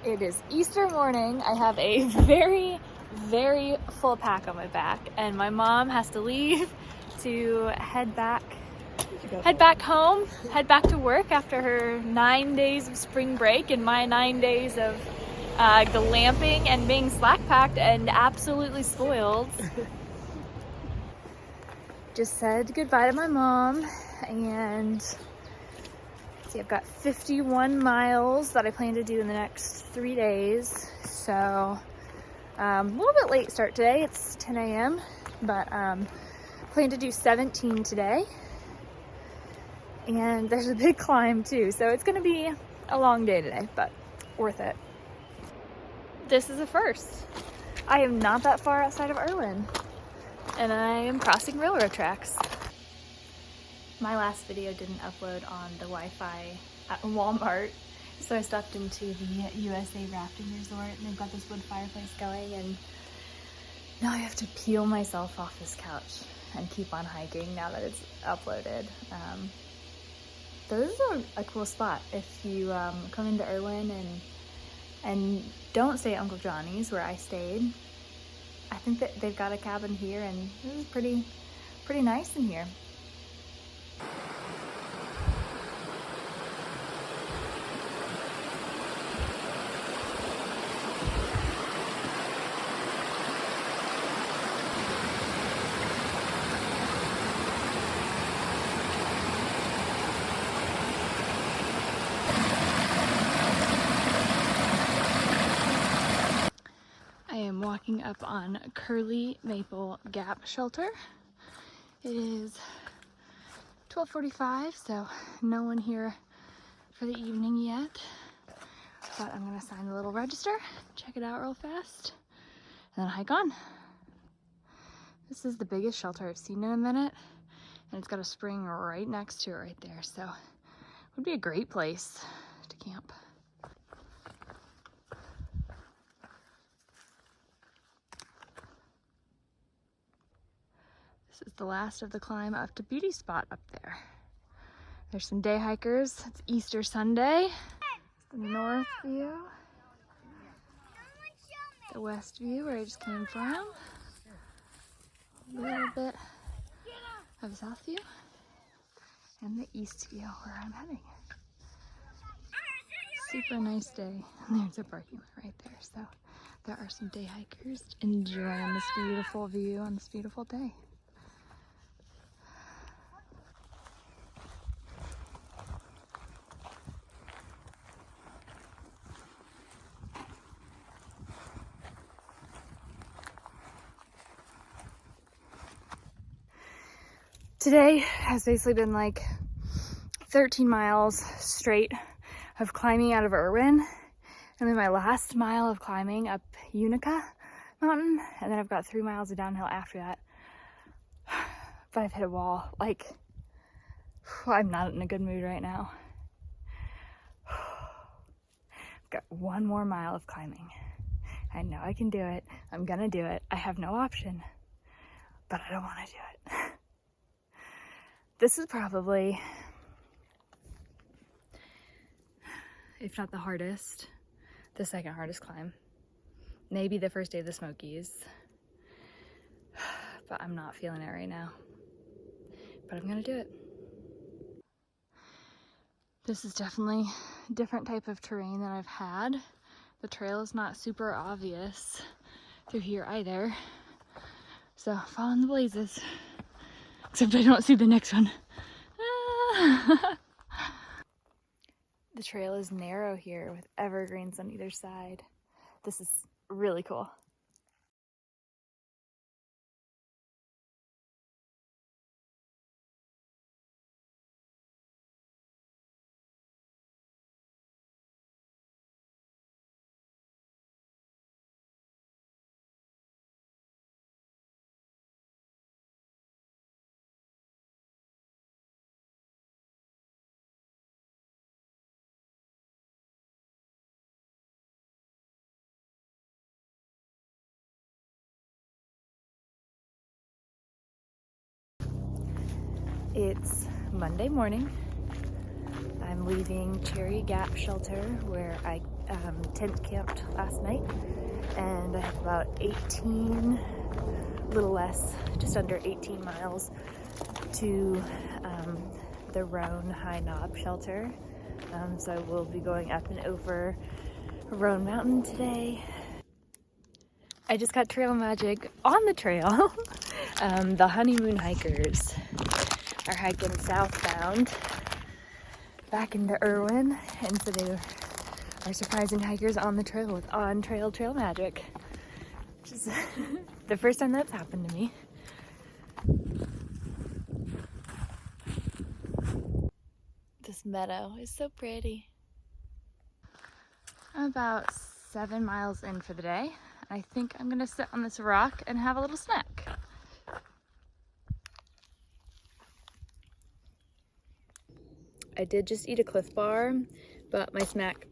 It is Easter morning. I have a very, very full pack on my back, and my mom has to leave to head back home, head back to work after her 9 days of spring break and my 9 days of glamping and being slack-packed and absolutely spoiled. Just said goodbye to my mom, and see, I've got 51 miles that I plan to do in the next 3 days. So a little bit late start today. It's 10 a.m. but plan to do 17 today. And there's a big climb too, so it's gonna be a long day today, but worth it. This is a first. I am not that far outside of Irwin, and I am crossing railroad tracks. My last video didn't upload on the Wi-Fi at Walmart, so I stopped into the USA Rafting Resort, and they've got this wood fireplace going, and now I have to peel myself off this couch and keep on hiking now that it's uploaded. This is a cool spot if you come into Irwin and don't stay at Uncle Johnny's where I stayed. I think that they've got a cabin here, and it was pretty nice in here. I am walking up on Curly Maple Gap Shelter. It is 12:45, so no one here for the evening yet. But I'm gonna sign the little register, check it out real fast, and then hike on. This is the biggest shelter I've seen in a minute, and it's got a spring right next to it right there, so it would be a great place to camp. This is the last of the climb up to Beauty Spot up there. There's some day hikers. It's Easter Sunday. The north view. The west view where I just came from. A little bit of south view. And the east view where I'm heading. Super nice day. And there's a parking lot right there. So there are some day hikers enjoying this beautiful view on this beautiful day. Today has basically been like 13 miles straight of climbing out of Irwin, and then my last mile of climbing up Unica Mountain, and then I've got 3 miles of downhill after that. But I've hit a wall. Like, I'm not in a good mood right now. I've got 1 more mile of climbing. I know I can do it. I'm gonna do it. I have no option, but I don't want to do it. This is probably, if not the hardest, the second hardest climb. Maybe the first day of the Smokies. But I'm not feeling it right now. But I'm gonna do it. This is definitely a different type of terrain than I've had. The trail is not super obvious through here either. So following the blazes. Except I don't see the next one. Ah. The trail is narrow here with evergreens on either side. This is really cool. It's Monday morning. I'm leaving Cherry Gap Shelter where I tent camped last night, and I have about 18, a little less, just under 18 miles to the Roan High Knob Shelter. So we'll be going up and over Roan Mountain today. I just got trail magic on the trail. The honeymoon hikers are hiking southbound back into Irwin, and so they are surprising hikers on the trail with on-trail trail magic, which is the first time that's happened to me. This meadow is so pretty. I'm about 7 miles in for the day. I think I'm gonna sit on this rock and have a little snack. I did just eat a Cliff Bar, but my snack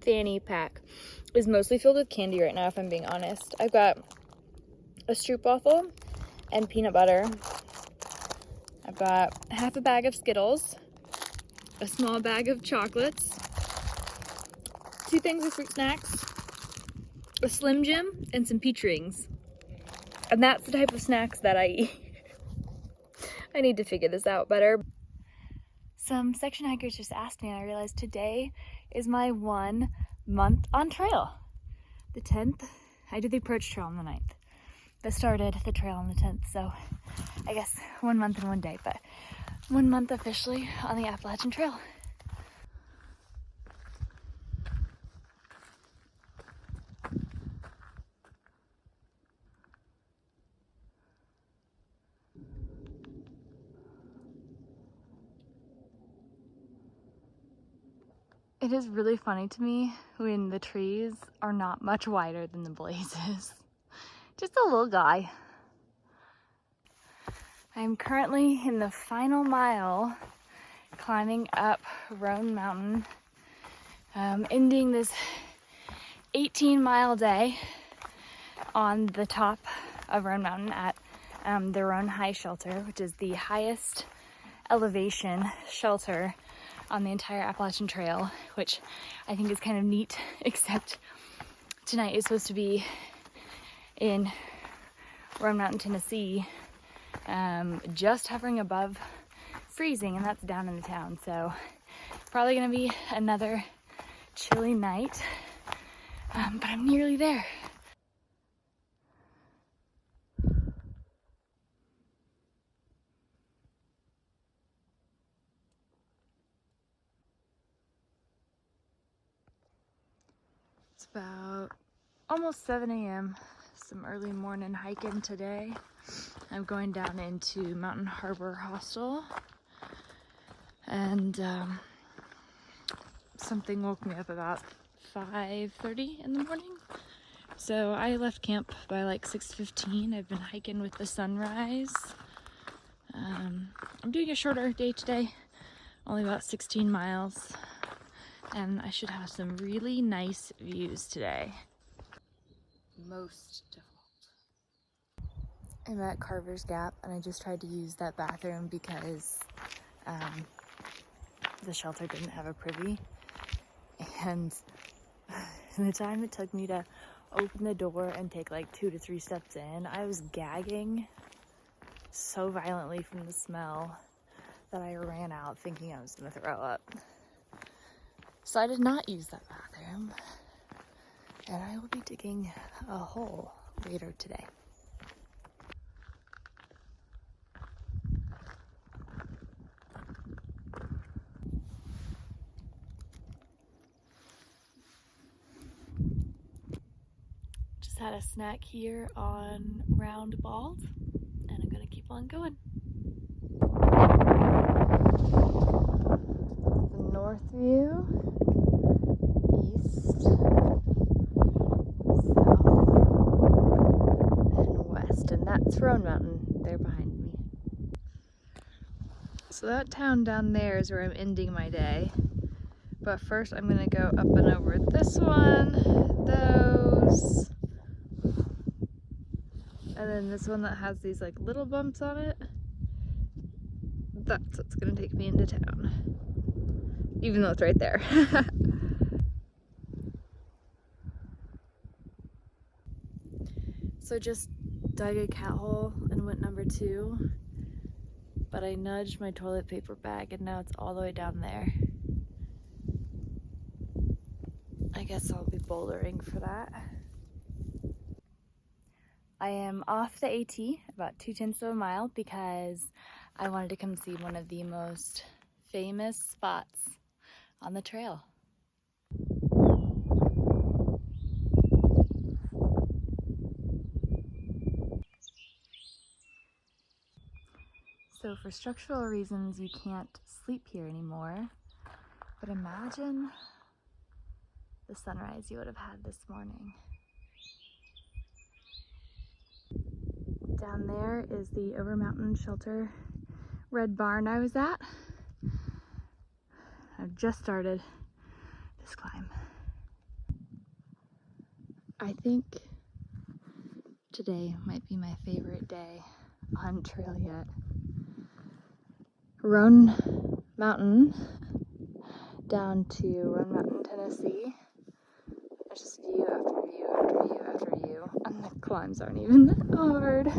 fanny pack is mostly filled with candy right now, if I'm being honest. I've got a stroopwafel and peanut butter. I've got half a bag of Skittles, a small bag of chocolates, 2 things of fruit snacks, a Slim Jim, and some peach rings. And that's the type of snacks that I eat. I need to figure this out better. Some section hikers just asked me, and I realized today is my 1 month on trail. The 10th, I did the approach trail on the 9th. That started the trail on the 10th, so I guess 1 month and 1 day, but 1 month officially on the Appalachian Trail. It is really funny to me when the trees are not much wider than the blazes. Just a little guy. I'm currently in the final mile climbing up Roan Mountain, ending this 18-mile day on the top of Roan Mountain at the Roan High Shelter, which is the highest elevation shelter on the entire Appalachian Trail, which I think is kind of neat, except tonight is supposed to be in Roan Mountain, Tennessee, just hovering above freezing, and that's down in the town, so probably gonna be another chilly night, but I'm nearly there. It's about almost 7 a.m. Some early morning hiking today. I'm going down into Mountain Harbor Hostel, and something woke me up about 5:30 in the morning. So I left camp by like 6:15. I've been hiking with the sunrise. I'm doing a shorter day today, only about 16 miles. And I should have some really nice views today. Most difficult. I'm at Carver's Gap, and I just tried to use that bathroom because the shelter didn't have a privy. And the time it took me to open the door and take like 2 to 3 steps in, I was gagging so violently from the smell that I ran out thinking I was gonna throw up. So I did not use that bathroom, and I will be digging a hole later today. Just had a snack here on Round Bald, and I'm gonna keep on going. The north view, east, south, and west, and that's Roan Mountain there behind me. So that town down there is where I'm ending my day. But first I'm gonna go up and over this one, those, and then this one that has these like little bumps on it. That's what's gonna take me into town. Even though it's right there. So just dug a cat hole and went number 2. But I nudged my toilet paper bag and now it's all the way down there. I guess I'll be bouldering for that. I am off the AT about 0.2 of a mile because I wanted to come see one of the most famous spots on the trail. So for structural reasons, you can't sleep here anymore, but imagine the sunrise you would have had this morning. Down there is the Roan Mountain shelter red barn I was at. I've just started this climb. I think today might be my favorite day on trail yet. Roan Mountain down to Roan Mountain, Tennessee. There's just view after view after view after view, and the climbs aren't even hard.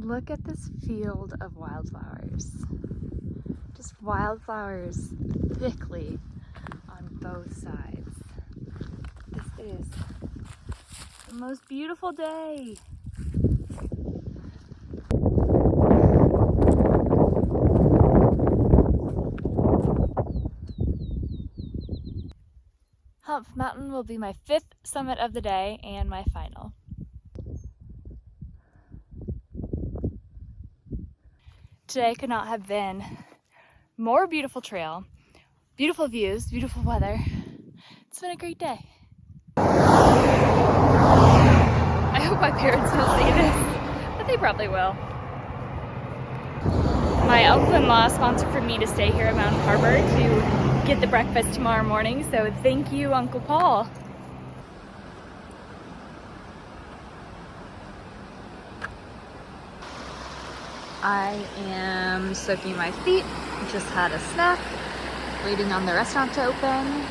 Look at this field of wildflowers. Just wildflowers thickly on both sides. This is the most beautiful day. Hump Mountain will be my 5th summit of the day and my final. Today could not have been more beautiful trail, beautiful views, beautiful weather. It's been a great day. I hope my parents will see this, but they probably will. My uncle-in-law sponsored for me to stay here at Mountain Harbor to get the breakfast tomorrow morning, so thank you, Uncle Paul. I am soaking my feet, just had a snack, waiting on the restaurant to open.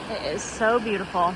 It is so beautiful.